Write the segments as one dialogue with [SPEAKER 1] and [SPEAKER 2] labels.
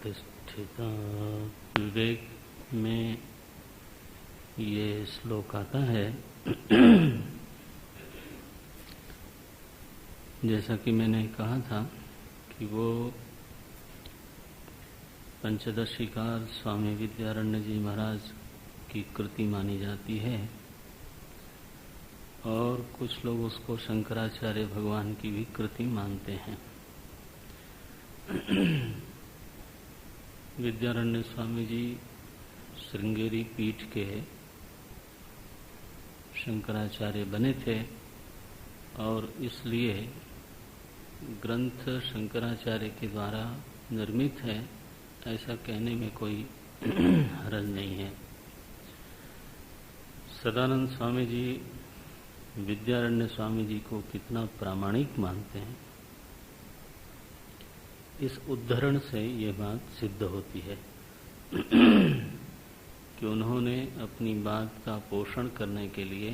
[SPEAKER 1] प्रतिष्ठिता। विवेक में ये श्लोक आता है जैसा कि मैंने कहा था कि वो पंचदशीकार स्वामी विद्यारण्य जी महाराज की कृति मानी जाती है और कुछ लोग उसको शंकराचार्य भगवान की भी कृति मानते हैं। विद्यारण्य स्वामी जी श्रृंगेरी पीठ के शंकराचार्य बने थे और इसलिए ग्रंथ शंकराचार्य के द्वारा निर्मित है ऐसा कहने में कोई हर्ज नहीं है। सदानंद स्वामी जी विद्यारण्य स्वामी जी को कितना प्रामाणिक मानते हैं, इस उद्धरण से ये बात सिद्ध होती है कि उन्होंने अपनी बात का पोषण करने के लिए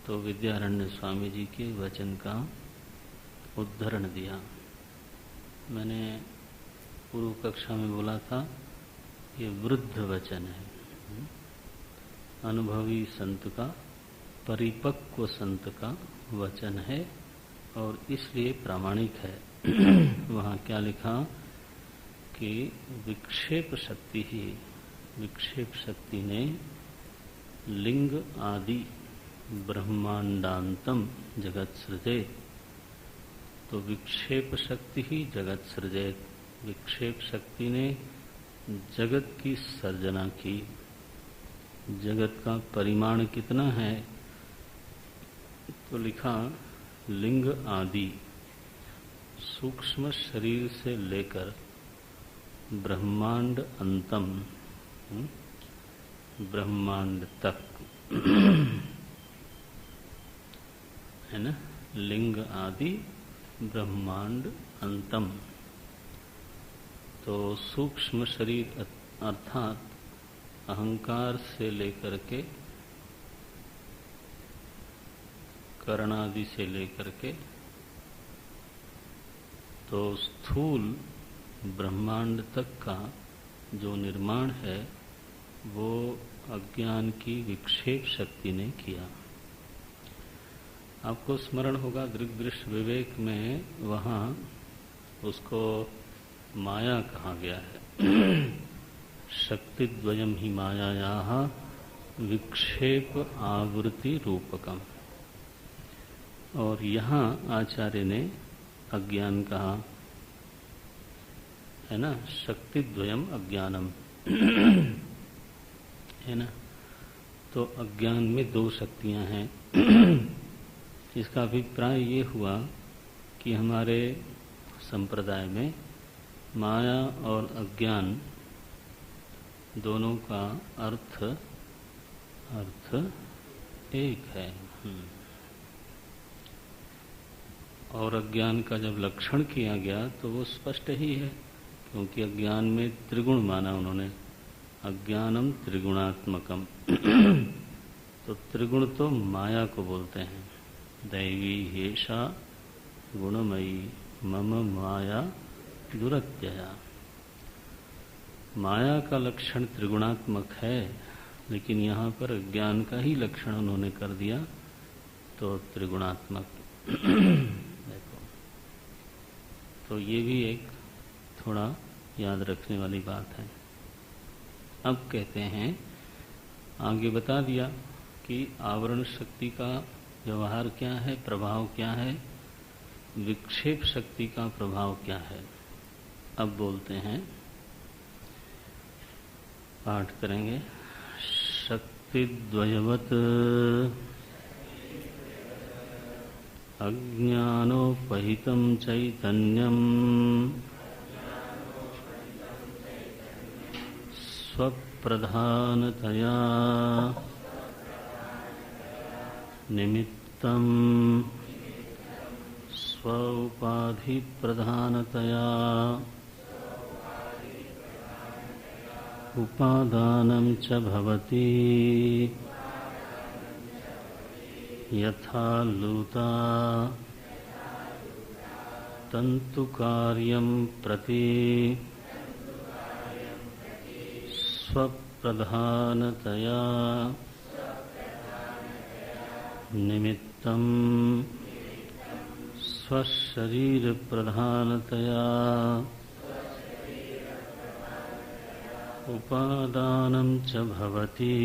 [SPEAKER 1] तो विद्यारण्य स्वामी जी के वचन का उद्धरण दिया। मैंने पूर्व कक्षा में बोला था ये वृद्ध वचन है, अनुभवी संत का, परिपक्व संत का वचन है और इसलिए प्रामाणिक है। वहाँ क्या लिखा कि विक्षेप शक्ति ही, विक्षेप शक्ति ने लिंग आदि ब्रह्मांडांतम जगत सृजेत। तो विक्षेप शक्ति ही जगत सृजेत, विक्षेप शक्ति ने जगत की सर्जना की। जगत का परिमाण कितना है तो लिखा लिंग आदि, सूक्ष्म शरीर से लेकर ब्रह्मांड अंतम, ब्रह्मांड तक है ना, लिंग आदि ब्रह्मांड अंतम। तो सूक्ष्म शरीर अर्थात अहंकार से लेकर के करणादि से लेकर के तो स्थूल ब्रह्मांड तक का जो निर्माण है वो अज्ञान की विक्षेप शक्ति ने किया। आपको स्मरण होगा दृग्दृश्य विवेक में वहाँ उसको माया कहा गया है। शक्तिद्वयम ही मायायाः विक्षेप आवृत्ति रूपकम। और यहाँ आचार्य ने अज्ञान कहा है ना, शक्तिद्वयम अज्ञानम है ना। तो अज्ञान में दो शक्तियां हैं। इसका अभिप्राय ये हुआ कि हमारे संप्रदाय में माया और अज्ञान दोनों का अर्थ एक है। और अज्ञान का जब लक्षण किया गया तो वो स्पष्ट ही है, क्योंकि अज्ञान में त्रिगुण माना उन्होंने, अज्ञानम त्रिगुणात्मकम। तो त्रिगुण तो माया को बोलते हैं, दैवी हेषा गुणमयी मम माया दुरत्यया। माया का लक्षण त्रिगुणात्मक है, लेकिन यहाँ पर अज्ञान का ही लक्षण उन्होंने कर दिया तो त्रिगुणात्मक। देखो, तो ये भी एक थोड़ा याद रखने वाली बात है। अब कहते हैं, आगे बता दिया कि आवरण शक्ति का व्यवहार क्या है, प्रभाव क्या है, विक्षेप शक्ति का प्रभाव क्या है। अब बोलते हैं, पाठ करेंगे। शक्तिद्वयवत् अज्ञानोपहितं चैतन्यं स्वप्रधानतया निमित्तं स्वउपाधिप्रधानतया उपादानं च भवति। यथा लूता तंतुकार्यं प्रति स्वप्रधानतया निमित्तं स्वशरीर प्रधानतया उपादानं च भवति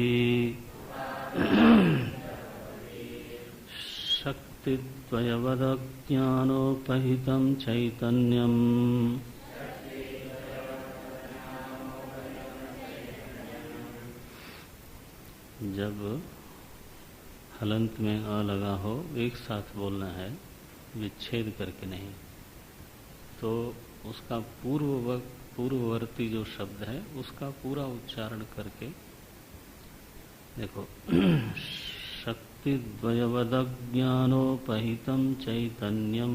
[SPEAKER 1] शक्तिद्वयवदज्ञानोपहितं चैतन्यम् जब हलंत में अ लगा हो एक साथ बोलना है, विच्छेद करके नहीं, तो उसका पूर्ववर्ती जो शब्द है उसका पूरा उच्चारण करके देखो। शक्तिद्वयवदज्ञानोपहितं चैतन्यम,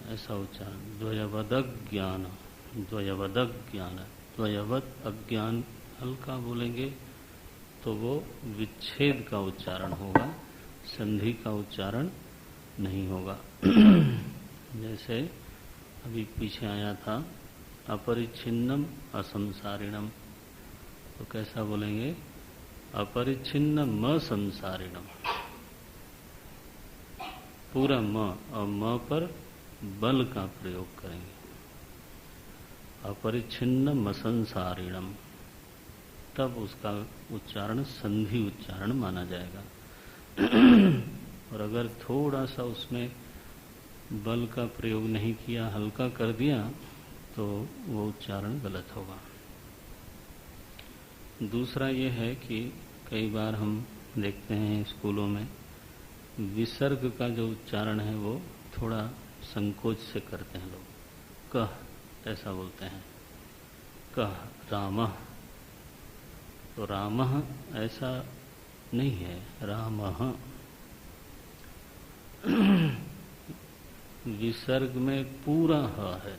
[SPEAKER 1] ऐसा उच्चारण। द्वयवदज्ञान, द्वयवदज्ञान, द्वयवद अज्ञान हल्का बोलेंगे तो वो विच्छेद का उच्चारण होगा, संधि का उच्चारण नहीं होगा। जैसे अभी पीछे आया था अपरिच्छिन्नम असंसारिणम, तो कैसा बोलेंगे? अपरिच्छिन्नम असंसारिणम, पूरा म और म पर बल का प्रयोग करेंगे। अपरिच्छिन्नम असंसारिणम, तब उसका उच्चारण संधि उच्चारण माना जाएगा। और अगर थोड़ा सा उसमें बल का प्रयोग नहीं किया, हल्का कर दिया, तो वो उच्चारण गलत होगा। दूसरा ये है कि कई बार हम देखते हैं स्कूलों में विसर्ग का जो उच्चारण है वो थोड़ा संकोच से करते हैं लोग। कह ऐसा बोलते हैं, कह रामः, तो रामः ऐसा नहीं है, रामः। विसर्ग में पूरा ह है,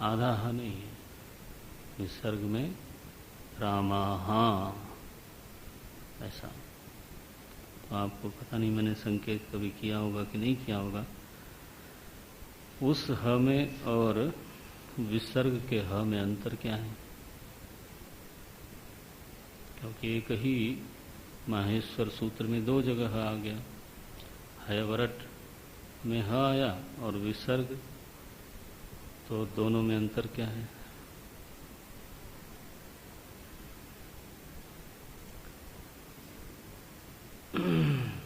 [SPEAKER 1] आधा ह नहीं है। विसर्ग में रामाः ऐसा। तो आपको पता नहीं, मैंने संकेत कभी किया होगा कि नहीं किया होगा। उस ह में और विसर्ग के ह में अंतर क्या है? क्योंकि एक ही माहेश्वर सूत्र में दो जगह ह आ गया। हयवरट में ह आया और विसर्ग, तो दोनों में अंतर क्या है?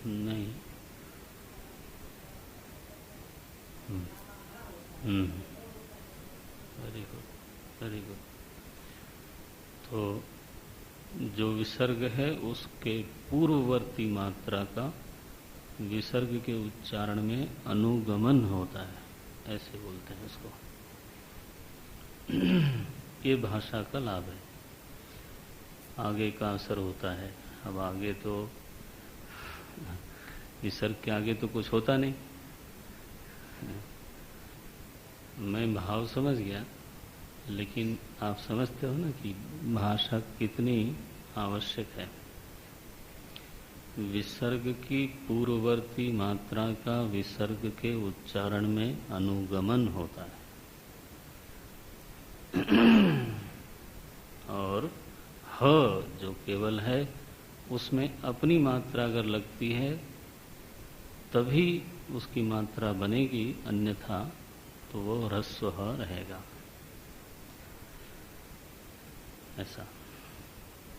[SPEAKER 1] नहीं। Very good, very good. तो जो विसर्ग है उसके पूर्ववर्ती मात्रा का विसर्ग के उच्चारण में अनुगमन होता है, ऐसे बोलते हैं इसको। ये भाषा का लाभ है, आगे का असर होता है। अब आगे तो विसर्ग के आगे तो कुछ होता नहीं। मैं भाव समझ गया, लेकिन आप समझते हो ना कि भाषा कितनी आवश्यक है। विसर्ग की पूर्ववर्ती मात्रा का विसर्ग के उच्चारण में अनुगमन होता है। और ह जो केवल है उसमें अपनी मात्रा अगर लगती है तभी उसकी मात्रा बनेगी, अन्यथा तो वो ह्रस्व ह रहेगा। ऐसा।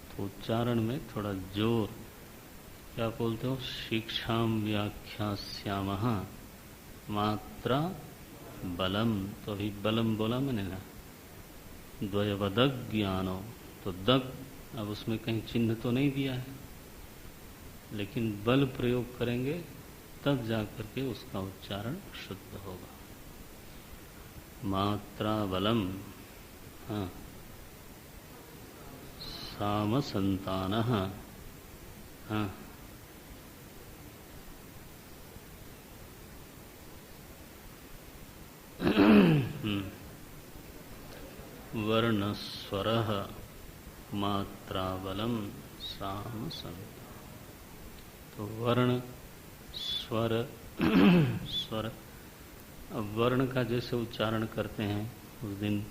[SPEAKER 1] तो उच्चारण में थोड़ा जोर, क्या बोलते हो? शिक्षाम व्याख्यास्यामः मात्रा बलम, तो अभी बलम बोला मैंने ना, द्वयवदग ज्ञानो, तो दग, अब उसमें कहीं चिन्ह तो नहीं दिया है, लेकिन बल प्रयोग करेंगे तब जाकर के उसका उच्चारण शुद्ध होगा। मात्रा बलम, हाँ, साम संतानः, हाँ, वर्णस्वरः मात्राबलम साम संतान। तो वर्ण स्वर स्वर अब वर्ण का जैसे उच्चारण करते हैं, उस दिन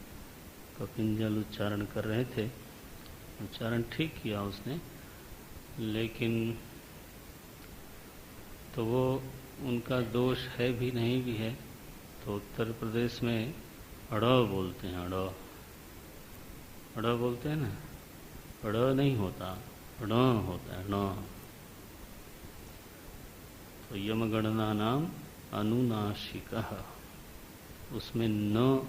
[SPEAKER 1] कपिंजल उच्चारण कर रहे थे, उच्चारण ठीक किया उसने, लेकिन तो वो उनका दोष है भी नहीं भी है। तो उत्तर प्रदेश में अड़ बोलते हैं, अड़ बोलते हैं ना, अड़ नहीं होता, अड़ होता है, ण। तो यमगणना नाम अनुनासिकः, उसमें न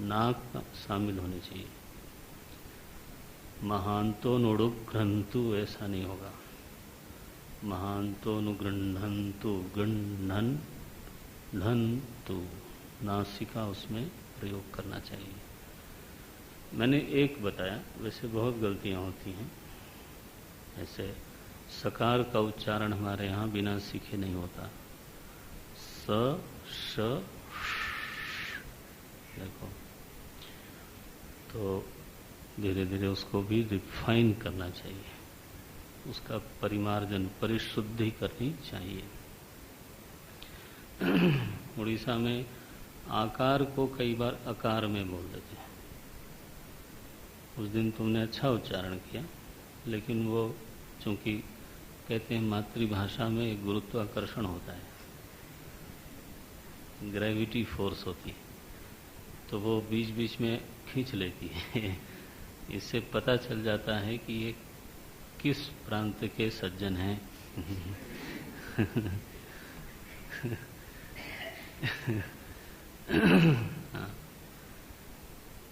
[SPEAKER 1] नाक शामिल होनी चाहिए। महांतो नुडुग्रंथु ऐसा नहीं होगा, महांतो नुगृह्णन्तु, गृह्णन ढंतु, नासिका उसमें प्रयोग करना चाहिए। मैंने एक बताया, वैसे बहुत गलतियां होती हैं। ऐसे सकार का उच्चारण हमारे यहाँ बिना सीखे नहीं होता। स श देखो, तो धीरे धीरे उसको भी रिफाइन करना चाहिए, उसका परिमार्जन, परिशुद्धि करनी चाहिए। उड़ीसा में आकार को कई बार अकार में बोल देते हैं। उस दिन तुमने अच्छा उच्चारण किया, लेकिन वो चूंकि कहते हैं मातृभाषा में एक गुरुत्वाकर्षण होता है, ग्रेविटी फोर्स होती है, तो वो बीच बीच में खींच लेती है। इससे पता चल जाता है कि ये किस प्रांत के सज्जन हैं।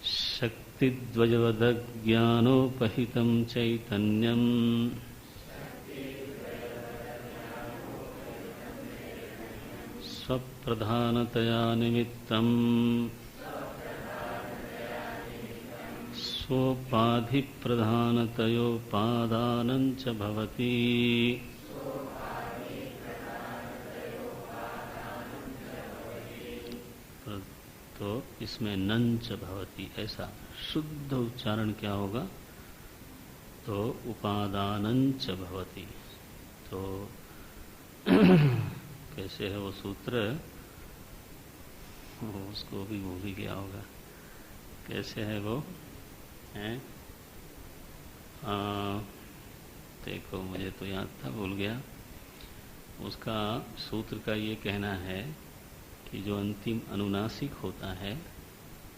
[SPEAKER 1] शक्तिद्वयवदज्ञानोपहितं चैतन्यं स्वप्रधानतया निमित्तं स्वोपाधिप्रधानतयोपादानं च भवति। तो इसमें नंच भवति, ऐसा शुद्ध उच्चारण क्या होगा, तो उपादानंच भवति। तो कैसे है वो सूत्र, उसको भी भूल ही गया होगा, कैसे है वो है? देखो, मुझे तो याद था, भूल गया। उसका सूत्र का ये कहना है कि जो अंतिम अनुनासिक होता है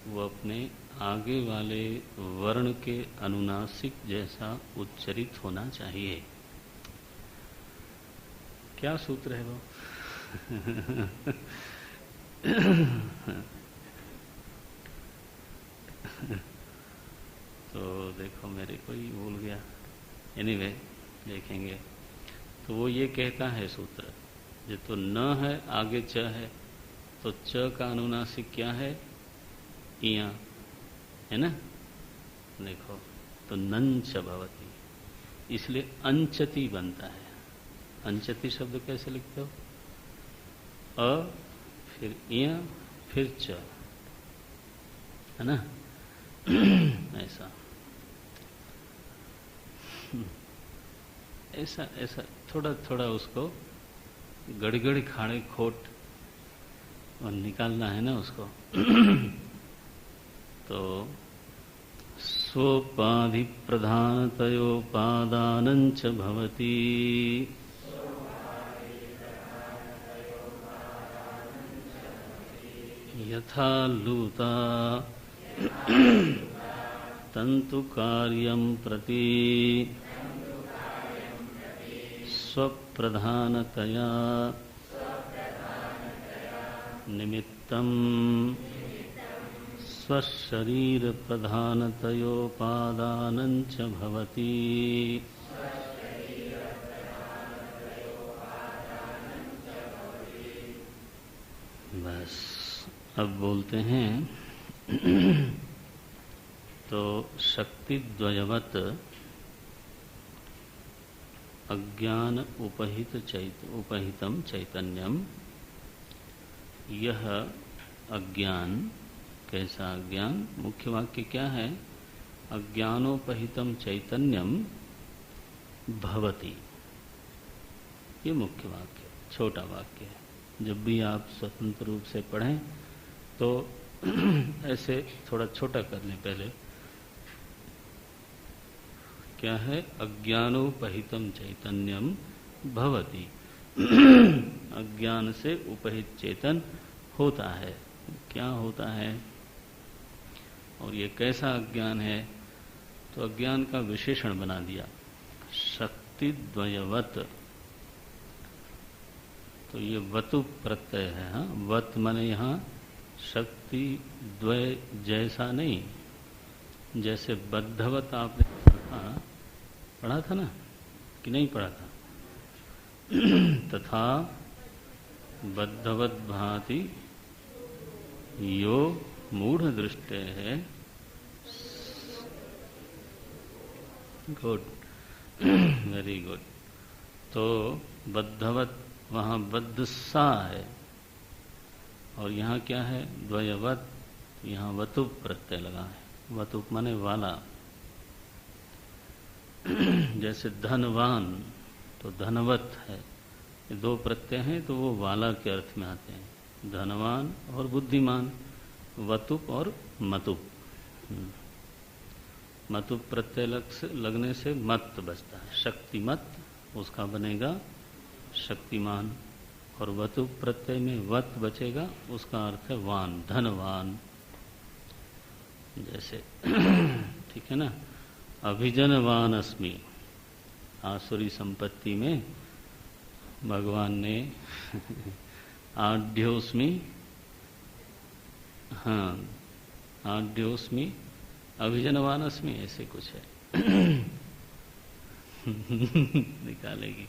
[SPEAKER 1] वो अपने आगे वाले वर्ण के अनुनासिक जैसा उच्चरित होना चाहिए। क्या सूत्र है वो? तो देखो, मेरे को ही भूल गया। एनीवे, देखेंगे। तो वो ये कहता है सूत्र, जो तो न है आगे च है, तो च का अनुनासिक क्या है, इया, है ना। देखो, तो नंच भवति, इसलिए अंचति बनता है। अंचति शब्द कैसे लिखते हो? अ फिर इया फिर च, है ना। ऐसा ऐसा ऐसा थोड़ा थोड़ा उसको गड़गड़ खाड़े खोट और निकालना है ना उसको। तो स्वोपाधि प्रधानतयोपादानंच भवति, यथा लूता तंतु कार्यं प्रति स्वप्रधानतया निमित्तं स्वशरीर प्रधानतयोपादानं च भवति। बस अब बोलते हैं। तो शक्ति द्वयवत अज्ञान उपहितम चैतन्यम, यह अज्ञान, कैसा अज्ञान, मुख्य वाक्य क्या है, अज्ञानोपहितम चैतन्यम भवति, ये मुख्य वाक्य, छोटा वाक्य है। जब भी आप स्वतंत्र रूप से पढ़ें तो ऐसे थोड़ा छोटा कर लें पहले। क्या है? अज्ञानोपहितम चैतन्यम भवति। अज्ञान से उपहित चेतन होता है। क्या होता है और ये कैसा अज्ञान है? तो अज्ञान का विशेषण बना दिया, शक्ति द्वयवत। तो ये वतु प्रत्यय है। हाँ, वत माने यहाँ शक्ति द्वय जैसा नहीं, जैसे बद्धवत आपने पढ़ा था ना कि नहीं पढ़ा था? तथा बद्धवत भाति यो मूढ़ दृष्टे है। Good, very good. तो बद्धवत, वहाँ बद्ध सा है और यहाँ क्या है? द्वयवत। यहाँ वतुप प्रत्यय लगा है। वतुप माने वाला। जैसे धनवान तो धनवत है, ये दो प्रत्यय हैं तो वो वाला के अर्थ में आते हैं, धनवान और बुद्धिमान। वतुप और मतुप। मतुप प्रत्यय लगने से मत बचता है, शक्तिमत उसका बनेगा शक्तिमान। और वतुप प्रत्यय में वत बचेगा, उसका अर्थ है वान, धनवान। जैसे ठीक है ना, अभिजनवान अस्मि। आसुरी संपत्ति में भगवान ने आढ्योस्मि, हाँ आढ्योस्मि अभिजनवान अस्मि, ऐसे कुछ है। निकालेगी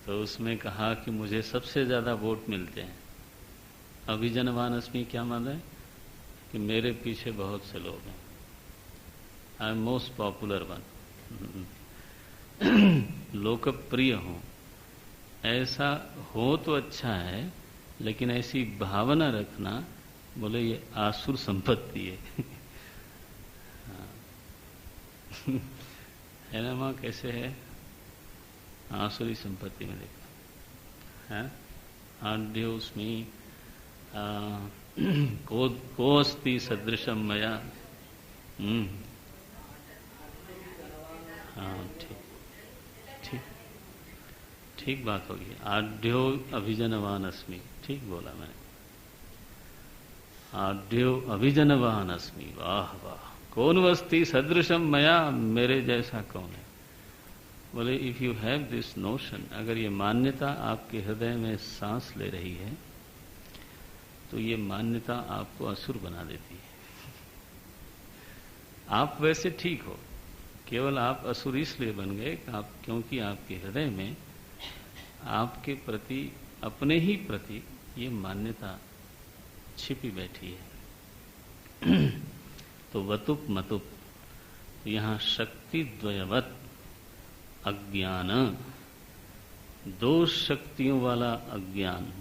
[SPEAKER 1] तो उसमें कहा कि मुझे सबसे ज्यादा वोट मिलते हैं। अभिजनवान अस्मि क्या मतलब है? कि मेरे पीछे बहुत से लोग हैं, I am most popular one. लोकप्रिय हो, ऐसा हो तो अच्छा है, लेकिन ऐसी भावना रखना, बोले ये आसुर संपत्ति है। है ना माँ? कैसे है? आसुरी संपत्ति में देखा है। आढ्योस्मि को अस्ति सदृशम मया। हाँ, ठीक ठीक बात होगी। आढ्यो अभिजनवान अस्मि, ठीक बोला मैंने। आढ्यो अभिजनवान अस्मि, वाह वाह। कौन वस्ति सदृशम मया, मेरे जैसा कौन है? बोले if you have this notion, अगर ये मान्यता आपके हृदय में सांस ले रही है तो ये मान्यता आपको असुर बना देती है। आप वैसे ठीक हो, केवल आप असुर इसलिए बन गए आप, क्योंकि आपके हृदय में आपके प्रति, अपने ही प्रति ये मान्यता छिपी बैठी है। तो वतुप मतुप, तो यहाँ शक्ति द्वयवत अज्ञान, दो शक्तियों वाला अज्ञान।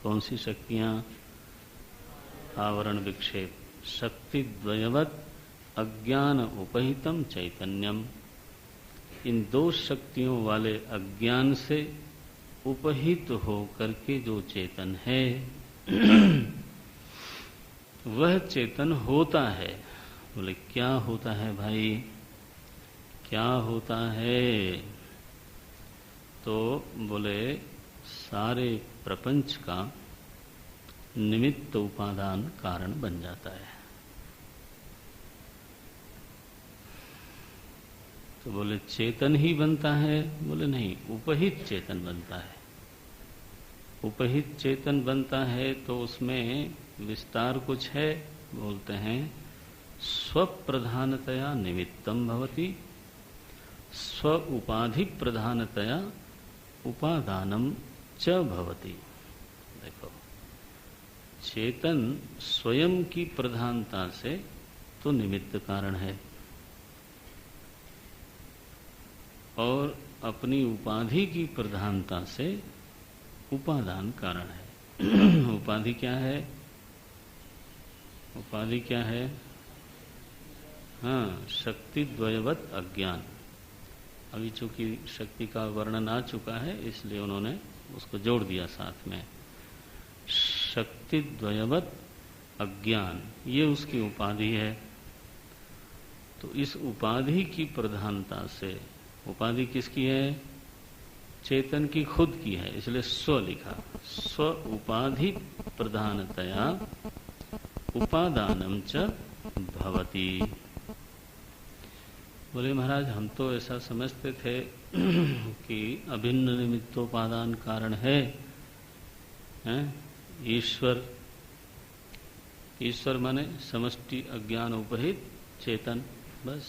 [SPEAKER 1] कौन सी शक्तियां? आवरण विक्षेप। शक्ति द्वयवत अज्ञान उपहितम चैतन्यम, इन दो शक्तियों वाले अज्ञान से उपहित हो करके जो चेतन है वह चेतन होता है। बोले क्या होता है भाई, क्या होता है? तो बोले सारे प्रपंच का निमित्त उपादान कारण बन जाता है। तो बोले चेतन ही बनता है? बोले नहीं, उपहित चेतन बनता है। उपहित चेतन बनता है तो उसमें विस्तार कुछ है। बोलते हैं स्वप्रधानतया निमित्तम भवति, स्व उपाधि प्रधानतया उपादानम च भवति। देखो, चेतन स्वयं की प्रधानता से तो निमित्त कारण है और अपनी उपाधि की प्रधानता से उपादान कारण है। उपाधि क्या है? उपाधि क्या है? हाँ, शक्ति द्वयवत अज्ञान। अभी चूंकि शक्ति का वर्णन आ चुका है इसलिए उन्होंने उसको जोड़ दिया साथ में। शक्ति द्वयवत अज्ञान, ये उसकी उपाधि है। तो इस उपाधि की प्रधानता से, उपाधि किसकी है? चेतन की खुद की है, इसलिए स्व लिखा। स्व उपाधि प्रधानतया उपादानम च भवति। बोले महाराज हम तो ऐसा समझते थे कि अभिन्न निमित्तोपादान कारण है, ईश्वर। ईश्वर माने समष्टि अज्ञानोपहित चेतन, बस।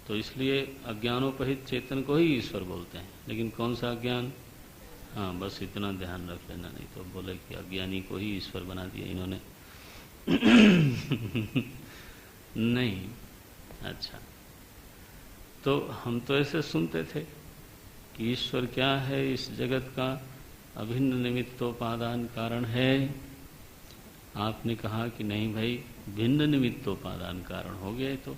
[SPEAKER 1] तो इसलिए अज्ञानोपहित चेतन को ही ईश्वर बोलते हैं। लेकिन कौन सा अज्ञान? हाँ, बस इतना ध्यान रख लेना, नहीं तो बोले कि अज्ञानी को ही ईश्वर बना दिया इन्होंने। नहीं, अच्छा। तो हम तो ऐसे सुनते थे कि ईश्वर क्या है? इस जगत का अभिन्न निमित्तोपादान कारण है। आपने कहा कि नहीं भाई, भिन्न निमित्तोपादान कारण हो गया, तो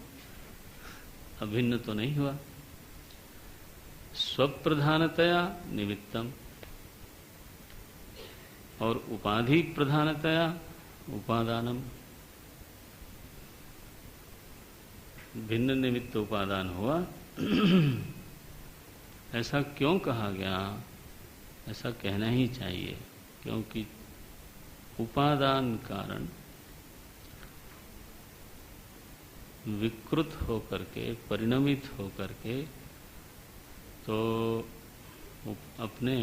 [SPEAKER 1] अभिन्न तो नहीं हुआ। स्वप्रधानतया निमित्तम और उपाधि प्रधानतया उपादानम। भिन्न निमित्त उपादान हुआ। ऐसा क्यों कहा गया? ऐसा कहना ही चाहिए, क्योंकि उपादान कारण विकृत होकर के, परिणमित होकर के तो अपने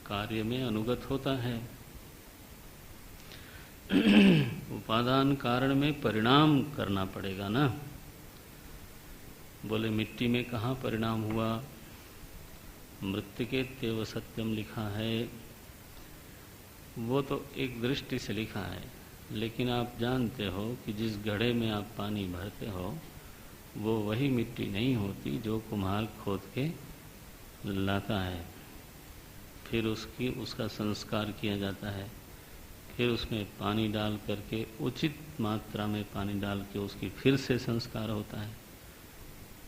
[SPEAKER 1] कार्य में अनुगत होता है। उपादान कारण में परिणाम करना पड़ेगा ना। बोले मिट्टी में कहाँ परिणाम हुआ? मृत्तिकेत्येव सत्यम लिखा है, वो तो एक दृष्टि से लिखा है। लेकिन आप जानते हो कि जिस घड़े में आप पानी भरते हो वो वही मिट्टी नहीं होती जो कुम्हार खोद के लाता है। फिर उसका संस्कार किया जाता है, फिर उसमें पानी डाल करके, उचित मात्रा में पानी डाल के उसकी फिर से संस्कार होता है।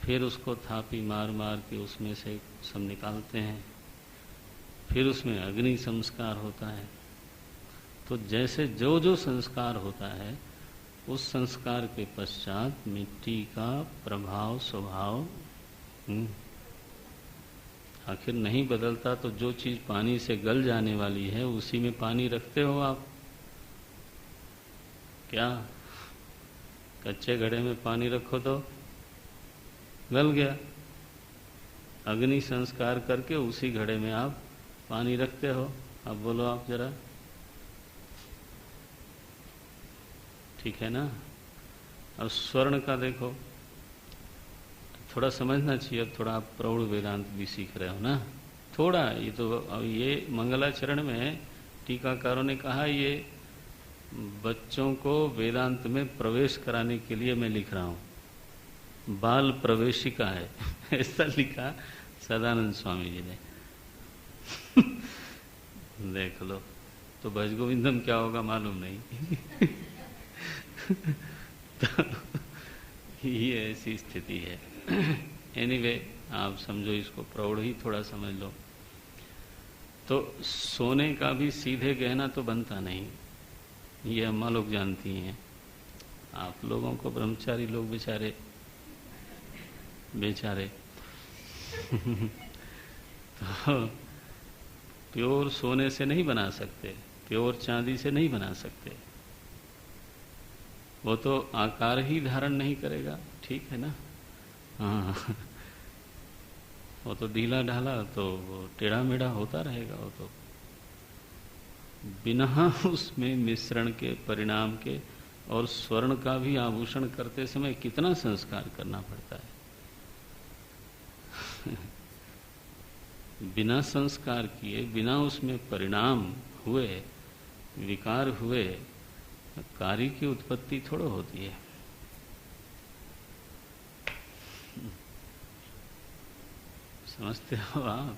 [SPEAKER 1] फिर उसको थापी मार मार के उसमें से सब निकालते हैं। फिर उसमें अग्नि संस्कार होता है। तो जैसे जो जो संस्कार होता है उस संस्कार के पश्चात मिट्टी का प्रभाव, स्वभाव आखिर नहीं बदलता। तो जो चीज पानी से गल जाने वाली है उसी में पानी रखते हो आप क्या? कच्चे घड़े में पानी रखो तो गल गया। अग्नि संस्कार करके उसी घड़े में आप पानी रखते हो। अब बोलो आप जरा, ठीक है ना? अब स्वर्ण का देखो, थोड़ा समझना चाहिए। अब थोड़ा आप प्रौढ़ वेदांत भी सीख रहे हो ना, थोड़ा। ये तो अब ये मंगलाचरण में टीकाकारों ने कहा ये बच्चों को वेदांत में प्रवेश कराने के लिए मैं लिख रहा हूँ, बाल प्रवेशिका है। ऐसा लिखा सदानंद स्वामी जी ने। देख लो, तो भज गोविंदम क्या होगा मालूम नहीं। तो ये ऐसी स्थिति है। एनीवे, आप समझो इसको, प्रौढ़ ही थोड़ा समझ लो। तो सोने का भी सीधे गहना तो बनता नहीं, ये अम्मा लोग जानती हैं। आप लोगों को, ब्रह्मचारी लोग बेचारे तो प्योर सोने से नहीं बना सकते, प्योर चांदी से नहीं बना सकते। वो तो आकार ही धारण नहीं करेगा, ठीक है ना? हाँ, वो तो ढीला ढाला तो वो टेढ़ा मेढ़ा होता रहेगा। वो तो बिना उसमें मिश्रण के, परिणाम के। और स्वर्ण का भी आभूषण करते समय कितना संस्कार करना पड़ता है। बिना संस्कार किए, बिना उसमें परिणाम हुए, विकार हुए, कार्य की उत्पत्ति थोड़ा होती है। समझते हो आप?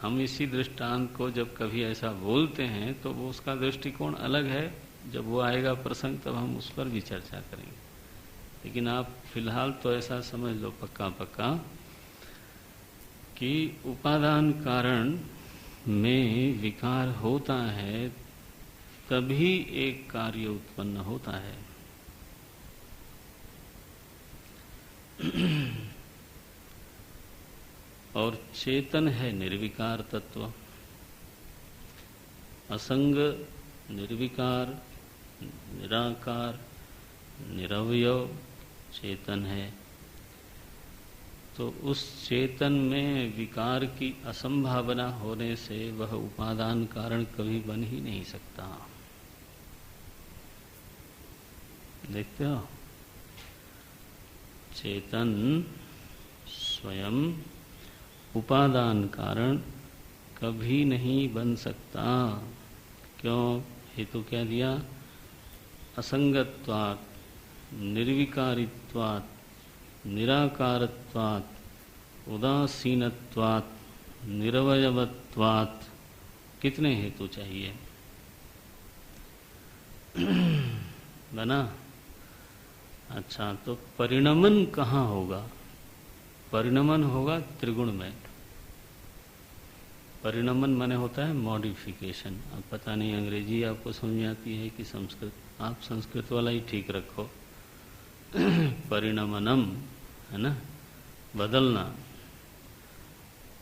[SPEAKER 1] हम इसी दृष्टांत को जब कभी ऐसा बोलते हैं तो वो उसका दृष्टिकोण अलग है। जब वो आएगा प्रसंग तब हम उस पर भी चर्चा करेंगे। लेकिन आप फिलहाल तो ऐसा समझ लो पक्का पक्का कि उपादान कारण में विकार होता है तभी एक कार्य उत्पन्न होता है। और चेतन है निर्विकार तत्व, असंग, निर्विकार, निराकार, निरवयव चेतन है। तो उस चेतन में विकार की असंभावना होने से वह उपादान कारण कभी बन ही नहीं सकता। देखते हो, चेतन स्वयं उपादान कारण कभी नहीं बन सकता। क्यों? हेतु क्या दिया? असंगत्वात्, निर्विकारित्वात्, निराकारत्वात्, उदासीनत्वात्, निरवयवत्वात्। कितने हेतु चाहिए? बना? अच्छा, तो परिणमन कहाँ होगा? परिणमन होगा त्रिगुण में। परिणमन माने होता है मॉडिफिकेशन। अब पता नहीं अंग्रेजी आपको समझ में आती है कि संस्कृत? आप संस्कृत वाला ही ठीक रखो। परिणमनम है ना, बदलना।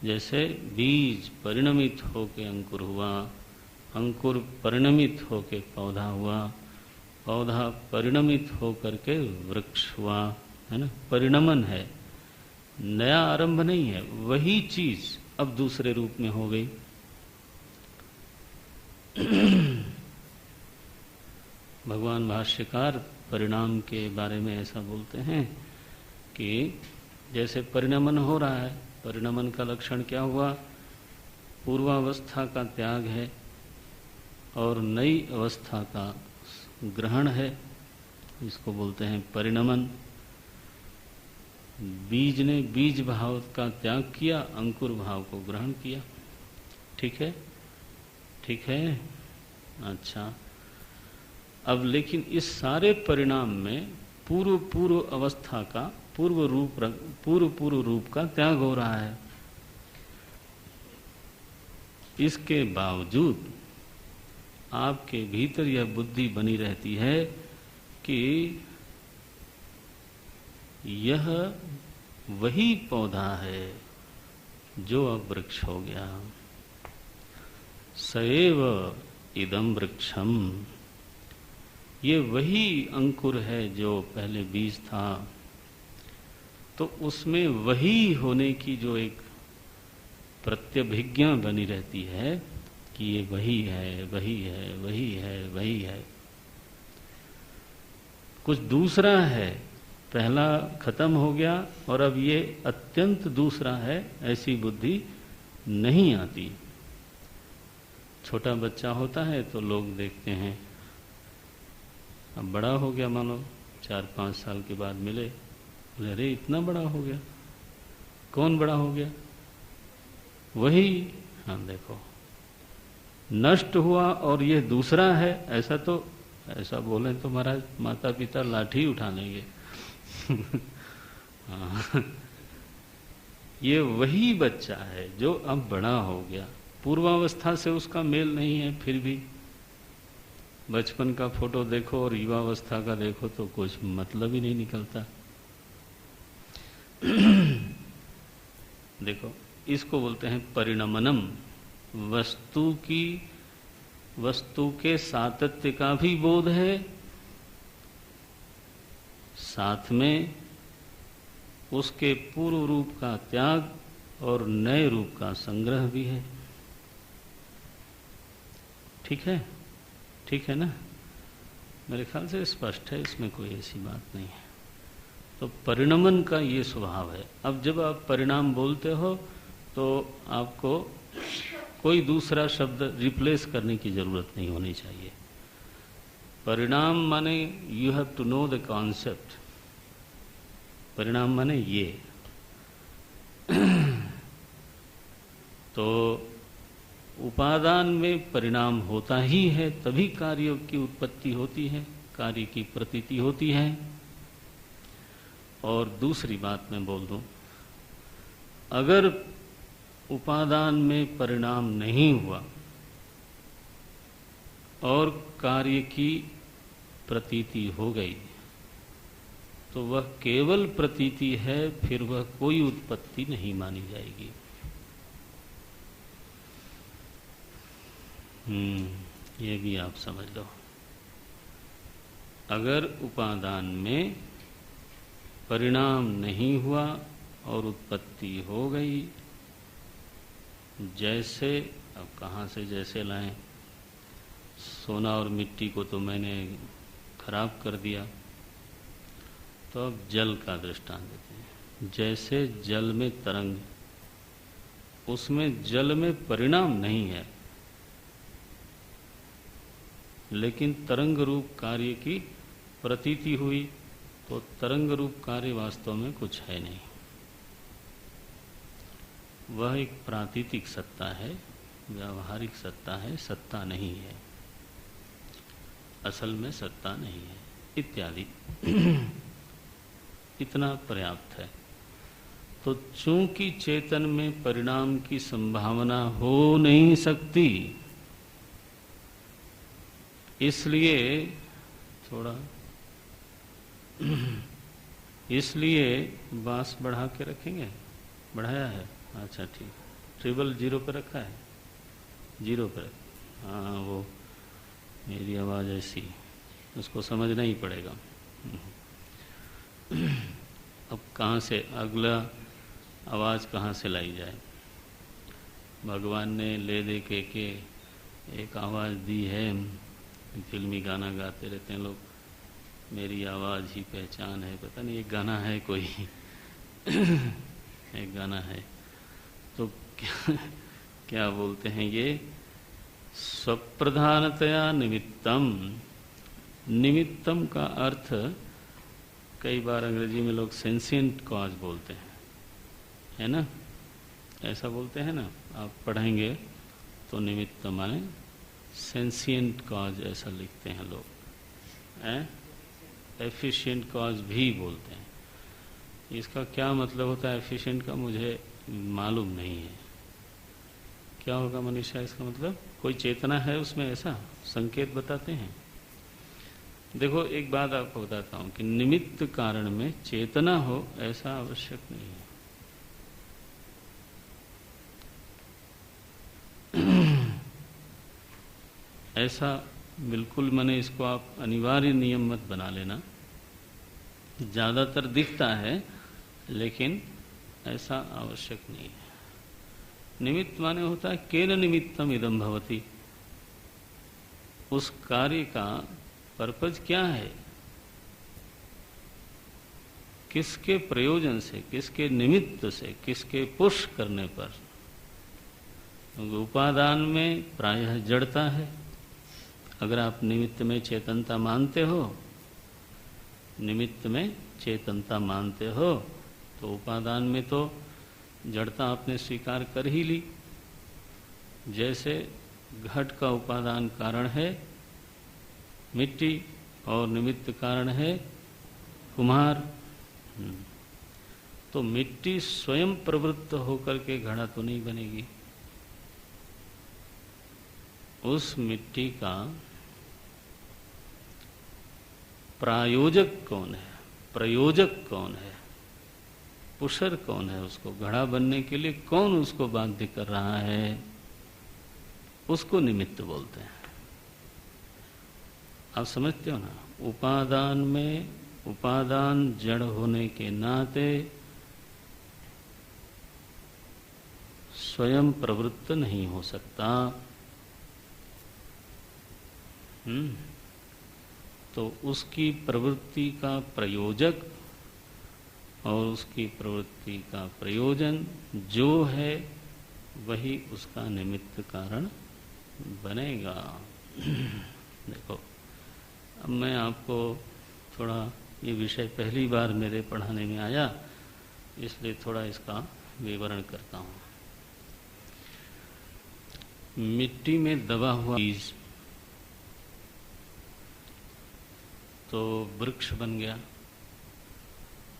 [SPEAKER 1] जैसे बीज परिणमित होके अंकुर हुआ, अंकुर परिणमित होके पौधा हुआ, पौधा परिणमित होकर के वृक्ष हुआ, है ना। परिणमन है, नया आरंभ नहीं है। वही चीज अब दूसरे रूप में हो गई। भगवान भाष्यकार परिणाम के बारे में ऐसा बोलते हैं कि जैसे परिणमन हो रहा है, परिणमन का लक्षण क्या हुआ? पूर्वावस्था का त्याग है और नई अवस्था का ग्रहण है। इसको बोलते हैं परिणमन। बीज ने बीज भाव का त्याग किया, अंकुर भाव को ग्रहण किया। ठीक है, ठीक है। अच्छा, अब लेकिन इस सारे परिणाम में पूर्व अवस्था का पूर्व रूप का त्याग हो रहा है। इसके बावजूद आपके भीतर यह बुद्धि बनी रहती है कि यह वही पौधा है जो अब वृक्ष हो गया। सएव इदं वृक्षम, ये वही अंकुर है जो पहले बीज था। तो उसमें वही होने की जो एक प्रत्यभिज्ञा बनी रहती है कि ये वही है, वही है, वही है, वही है। कुछ दूसरा है, पहला खत्म हो गया और अब ये अत्यंत दूसरा है, ऐसी बुद्धि नहीं आती। छोटा बच्चा होता है तो लोग देखते हैं, अब बड़ा हो गया, मानो 4-5 साल के बाद मिले, बोले अरे इतना बड़ा हो गया। कौन बड़ा हो गया? वही। हाँ देखो, नष्ट हुआ और ये दूसरा है। ऐसा बोले तो महाराज माता पिता लाठी उठा लेंगे। ये वही बच्चा है जो अब बड़ा हो गया। पूर्वावस्था से उसका मेल नहीं है। फिर भी बचपन का फोटो देखो और युवावस्था का देखो तो कुछ मतलब ही नहीं निकलता। देखो, इसको बोलते हैं परिणमनम। वस्तु के सातत्य का भी बोध है, साथ में उसके पूर्व रूप का त्याग और नए रूप का संग्रह भी है। ठीक है, ठीक है ना? मेरे ख्याल से स्पष्ट है, इसमें कोई ऐसी बात नहीं है। तो परिणमन का ये स्वभाव है। अब जब आप परिणाम बोलते हो तो आपको कोई दूसरा शब्द रिप्लेस करने की जरूरत नहीं होनी चाहिए। परिणाम माने you have to know the concept. परिणाम माने ये। तो उपादान में परिणाम होता ही है, तभी कार्यों की उत्पत्ति होती है, कार्य की प्रतीति होती है। और दूसरी बात मैं बोल दूं, अगर उपादान में परिणाम नहीं हुआ और कार्य की प्रतीति हो गई, तो वह केवल प्रतीति है, फिर वह कोई उत्पत्ति नहीं मानी जाएगी। ये भी आप समझ लो। अगर उपादान में परिणाम नहीं हुआ और उत्पत्ति हो गई, जैसे, अब कहाँ से जैसे लाएं, सोना और मिट्टी को तो मैंने खराब कर दिया, तो अब जल का दृष्टांत देते हैं। जैसे जल में तरंग, उसमें जल में परिणाम नहीं है, लेकिन तरंग रूप कार्य की प्रतीति हुई, तो तरंग रूप कार्य वास्तव में कुछ है नहीं। वह एक प्रातीतिक सत्ता है, व्यावहारिक सत्ता है, सत्ता नहीं है, असल में सत्ता नहीं है, इत्यादि। इतना पर्याप्त है। तो चूंकि चेतन में परिणाम की संभावना हो नहीं सकती, इसलिए थोड़ा इसलिए बांस बढ़ा के रखेंगे, बढ़ाया है, अच्छा ठीक, ट्रिबल 0 पे रखा है, 0 पे, हाँ वो मेरी आवाज़ ऐसी, उसको समझना ही पड़ेगा। अब कहाँ से अगला आवाज़ कहाँ से लाई जाए? भगवान ने ले दे के एक आवाज़ दी है, फिल्मी गाना गाते रहते हैं लोग, मेरी आवाज़ ही पहचान है, पता नहीं एक गाना है कोई एक गाना है, तो क्या बोलते हैं ये, स्वप्रधानतया निमित्तम। निमित्तम का अर्थ कई बार अंग्रेजी में लोग सेंसिएंट कॉज बोलते हैं, है ना, ऐसा बोलते हैं ना, आप पढ़ेंगे तो निमित्त माने सेंसिएंट कॉज ऐसा लिखते हैं लोग, एफिशिएंट कॉज भी बोलते हैं। इसका क्या मतलब होता है एफिशिएंट का, मुझे मालूम नहीं है, क्या होगा मनीषा इसका मतलब? कोई चेतना है उसमें, ऐसा संकेत बताते हैं? देखो एक बात आपको बताता हूं कि निमित्त कारण में चेतना हो ऐसा आवश्यक नहीं है। ऐसा बिल्कुल, मैंने इसको आप अनिवार्य नियम मत बना लेना, ज्यादातर दिखता है लेकिन ऐसा आवश्यक नहीं है। निमित्त माने होता है केन निमित्तम इदम भवति, उस कार्य का पर्पज क्या है, किसके प्रयोजन से, किसके निमित्त से, किसके पुश करने पर। उपादान में प्रायः जड़ता है, अगर आप निमित्त में चेतनता मानते हो, निमित्त में चेतनता मानते हो, तो उपादान में तो जड़ता आपने स्वीकार कर ही ली। जैसे घट का उपादान कारण है मिट्टी और निमित्त कारण है कुम्हार, तो मिट्टी स्वयं प्रवृत्त होकर के घड़ा तो नहीं बनेगी, उस मिट्टी का प्रायोजक कौन है, प्रयोजक कौन है, पुशर कौन है, उसको घड़ा बनने के लिए कौन उसको बाध्य कर रहा है, उसको निमित्त बोलते हैं। आप समझते हो ना, उपादान में उपादान जड़ होने के नाते स्वयं प्रवृत्त नहीं हो सकता। तो उसकी प्रवृत्ति का प्रयोजक और उसकी प्रवृत्ति का प्रयोजन जो है वही उसका निमित्त कारण बनेगा। देखो अब मैं आपको थोड़ा, ये विषय पहली बार मेरे पढ़ाने में आया इसलिए थोड़ा इसका विवरण करता हूँ। मिट्टी में दबा हुआ बीज तो वृक्ष बन गया,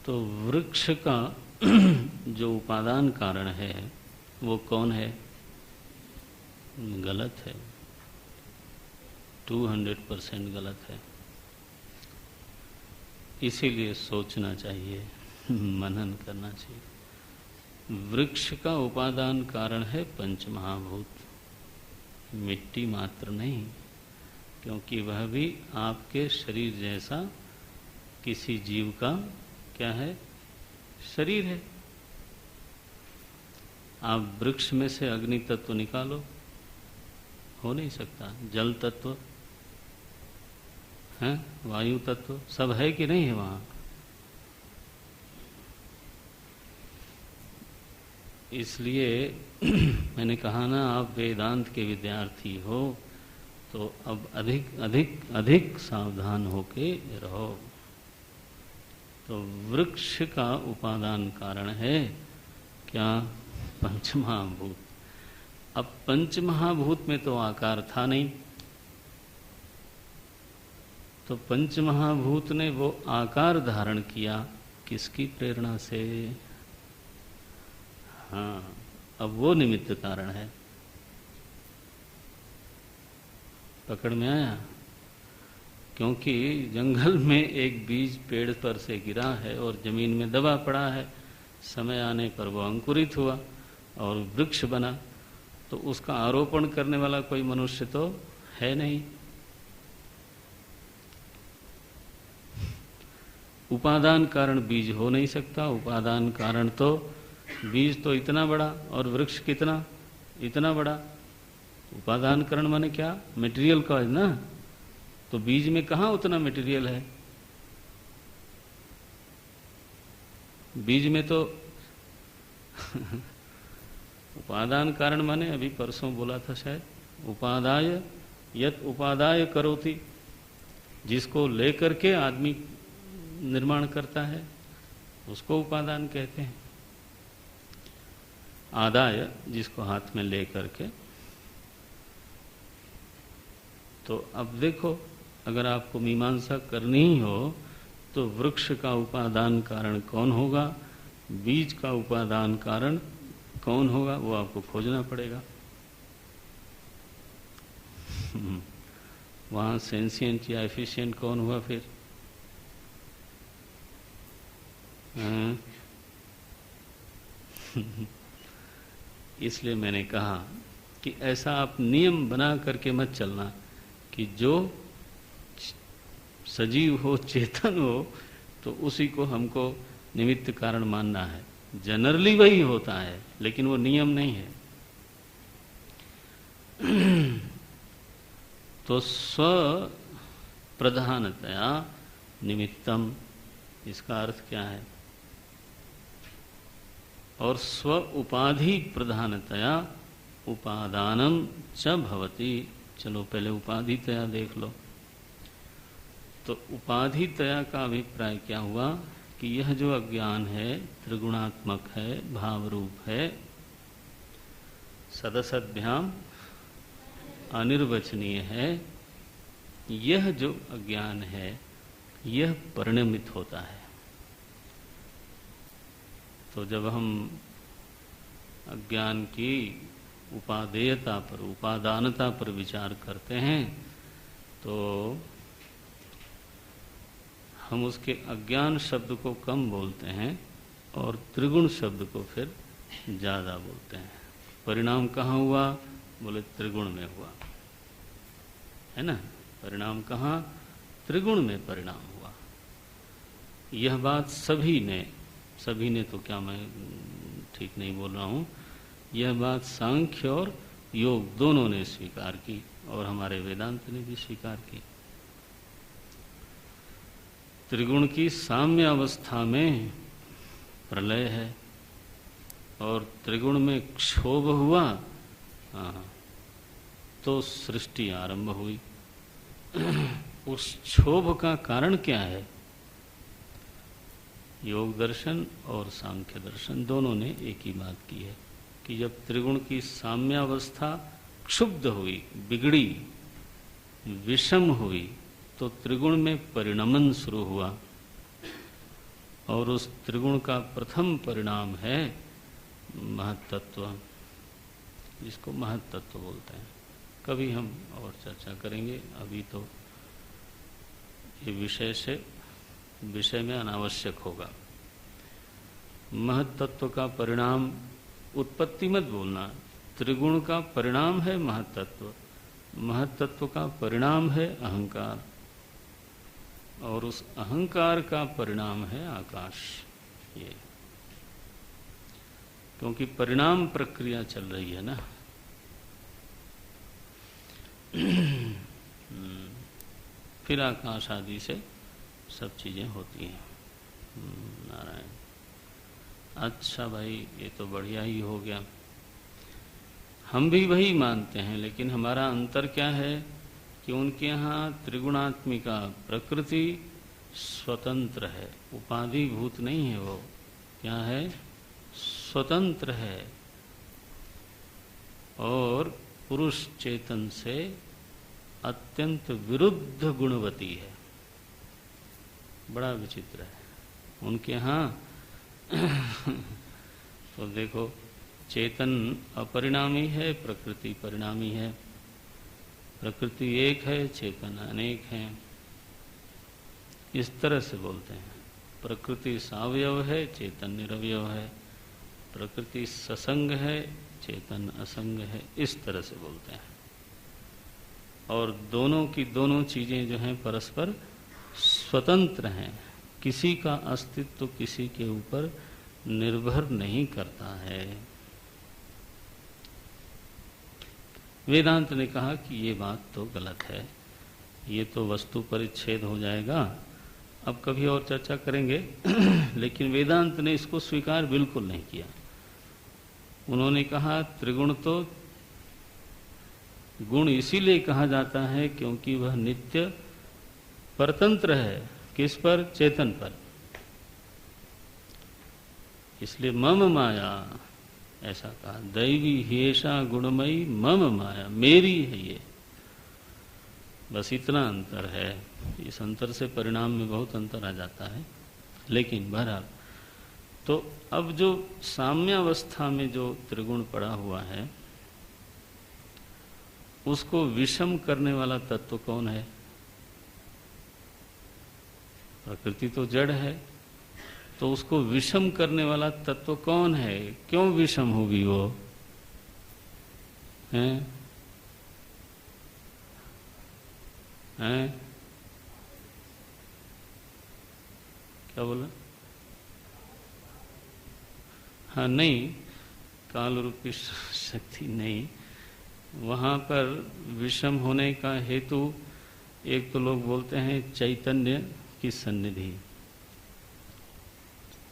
[SPEAKER 1] तो वृक्ष का जो उपादान कारण है वो कौन है? गलत है, 200% गलत है। इसीलिए सोचना चाहिए, मनन करना चाहिए। वृक्ष का उपादान कारण है पंचमहाभूत, मिट्टी मात्र नहीं, क्योंकि वह भी आपके शरीर जैसा किसी जीव का क्या है? शरीर है। आप वृक्ष में से अग्नि तत्व निकालो, हो नहीं सकता। जल तत्व है, वायु तत्व सब है कि नहीं है वहां? इसलिए मैंने कहा ना, आप वेदांत के विद्यार्थी हो तो अब अधिक अधिक अधिक सावधान होके रहो। तो वृक्ष का उपादान कारण है क्या? पंचमहाभूत। अब पंचमहाभूत में तो आकार था नहीं, तो पंचमहाभूत ने वो आकार धारण किया किसकी प्रेरणा से? हाँ, अब वो निमित्त कारण है। पकड़ में आया? क्योंकि जंगल में एक बीज पेड़ पर से गिरा है और जमीन में दबा पड़ा है, समय आने पर वो अंकुरित हुआ और वृक्ष बना, तो उसका आरोपण करने वाला कोई मनुष्य तो है नहीं। उपादान कारण बीज हो नहीं सकता। उपादान कारण तो बीज तो इतना बड़ा और वृक्ष कितना? इतना बड़ा। उपादान कारण माने क्या? मटेरियल का है ना, तो बीज में कहाँ उतना मटेरियल है? बीज में तो उपादान कारण माने अभी परसों बोला था शायद, उपादाय यत उपादाय करोति, जिसको लेकर के आदमी निर्माण करता है उसको उपादान कहते हैं। आदाय जिसको हाथ में ले करके। तो अब देखो, अगर आपको मीमांसा करनी ही हो तो वृक्ष का उपादान कारण कौन होगा, बीज का उपादान कारण कौन होगा, वो आपको खोजना पड़ेगा। वहां सेंसिएंट या एफिशिएंट कौन हुआ फिर? इसलिए मैंने कहा कि ऐसा आप नियम बना करके मत चलना कि जो सजीव हो, चेतन हो, तो उसी को हमको निमित्त कारण मानना है। जनरली वही होता है, लेकिन वो नियम नहीं है। तो स्व प्रधानतया निमित्तम, इसका अर्थ क्या है? और स्व उपाधि प्रधानतया उपादानम च भवति। चलो पहले उपाधितया देख लो। तो उपाधितया का अभिप्राय क्या हुआ कि यह जो अज्ञान है त्रिगुणात्मक है, भाव रूप है, सदसद्भ्याम अनिर्वचनीय है। यह जो अज्ञान है यह परिणमित होता है। तो जब हम अज्ञान की उपादेयता पर, उपादानता पर विचार करते हैं तो हम उसके अज्ञान शब्द को कम बोलते हैं और त्रिगुण शब्द को फिर ज़्यादा बोलते हैं। परिणाम कहाँ हुआ? बोले त्रिगुण में हुआ, है ना। परिणाम कहाँ? त्रिगुण में परिणाम हुआ। यह बात सभी ने तो क्या, मैं ठीक नहीं बोल रहा हूँ, यह बात सांख्य और योग दोनों ने स्वीकार की और हमारे वेदांत ने भी स्वीकार की। त्रिगुण की साम्य अवस्था में प्रलय है और त्रिगुण में क्षोभ हुआ तो सृष्टि आरंभ हुई। उस क्षोभ का कारण क्या है? योग दर्शन और सांख्य दर्शन दोनों ने एक ही बात की है कि जब त्रिगुण की साम्यावस्था क्षुब्ध हुई, बिगड़ी, विषम हुई, तो त्रिगुण में परिणमन शुरू हुआ और उस त्रिगुण का प्रथम परिणाम है महत्तत्व। जिसको महत्तत्व बोलते हैं। कभी हम और चर्चा करेंगे, अभी तो ये विषय में अनावश्यक होगा। महत्तत्व का परिणाम, उत्पत्ति मत बोलना, त्रिगुण का परिणाम है महत्तत्व, महत्तत्व का परिणाम है अहंकार, और उस अहंकार का परिणाम है आकाश। ये क्योंकि परिणाम प्रक्रिया चल रही है ना। फिर आकाश आदि से सब चीजें होती हैं। नारायण। अच्छा भाई, ये तो बढ़िया ही हो गया। हम भी वही मानते हैं, लेकिन हमारा अंतर क्या है कि उनके यहाँ त्रिगुणात्मिका प्रकृति स्वतंत्र है, उपाधिभूत नहीं है। वो क्या है? स्वतंत्र है, और पुरुष चेतन से अत्यंत विरुद्ध गुणवती है। बड़ा विचित्र है उनके यहाँ। तो देखो, चेतन अपरिणामी है, प्रकृति परिणामी है। प्रकृति एक है, चेतन अनेक है। इस तरह से बोलते हैं। प्रकृति सावयव है, चेतन निरवयव है। प्रकृति ससंग है, चेतन असंग है। इस तरह से बोलते हैं। और दोनों की दोनों चीजें जो हैं परस्पर स्वतंत्र हैं। किसी का अस्तित्व किसी के ऊपर निर्भर नहीं करता है। वेदांत ने कहा कि ये बात तो गलत है, ये तो वस्तु परिच्छेद हो जाएगा। अब कभी और चर्चा करेंगे। लेकिन वेदांत ने इसको स्वीकार बिल्कुल नहीं किया। उन्होंने कहा त्रिगुण तो गुण इसीलिए कहा जाता है क्योंकि वह नित्य परतंत्र है। किस पर? चेतन पर। इसलिए मम माया ऐसा कहा, दैवी हेषा गुणमयी मम माया, मेरी है ये। बस इतना अंतर है। इस अंतर से परिणाम में बहुत अंतर आ जाता है। लेकिन बहरहाल, तो अब जो साम्यावस्था में जो त्रिगुण पड़ा हुआ है, उसको विषम करने वाला तत्व कौन है? प्रकृति तो जड़ है, तो उसको विषम करने वाला तत्व कौन है? क्यों विषम होगी वो? हैं? क्या बोला? हाँ, नहीं, काल रूपी शक्ति नहीं। वहाँ पर विषम होने का हेतु, एक तो लोग बोलते हैं चैतन्य की सन्निधि।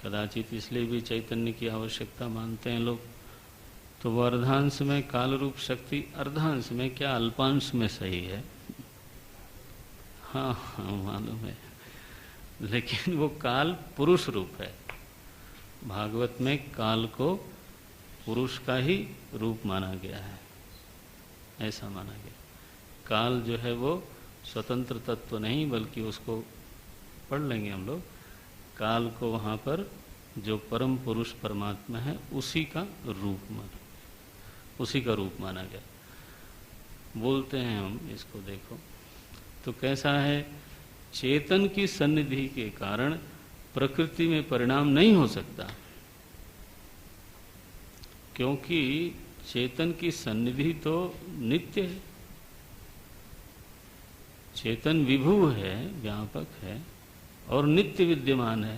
[SPEAKER 1] कदाचित इसलिए भी चैतन्य की आवश्यकता मानते हैं लोग। तो वो अर्धांश में काल रूप शक्ति, अर्धांश में क्या अल्पांश में सही है। हाँ हाँ मालूम है, लेकिन वो काल पुरुष रूप है। भागवत में काल को पुरुष का ही रूप माना गया है, ऐसा माना गया। काल जो है वो स्वतंत्र तत्व नहीं, बल्कि उसको पढ़ लेंगे हम लोग। काल को वहाँ पर जो परम पुरुष परमात्मा है उसी का रूप माना गया। बोलते हैं हम इसको, देखो तो कैसा है, चेतन की सन्निधि के कारण प्रकृति में परिणाम नहीं हो सकता, क्योंकि चेतन की सन्निधि तो नित्य है। चेतन विभु है, व्यापक है और नित्य विद्यमान है।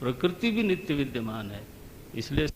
[SPEAKER 1] प्रकृति भी नित्य विद्यमान है, इसलिए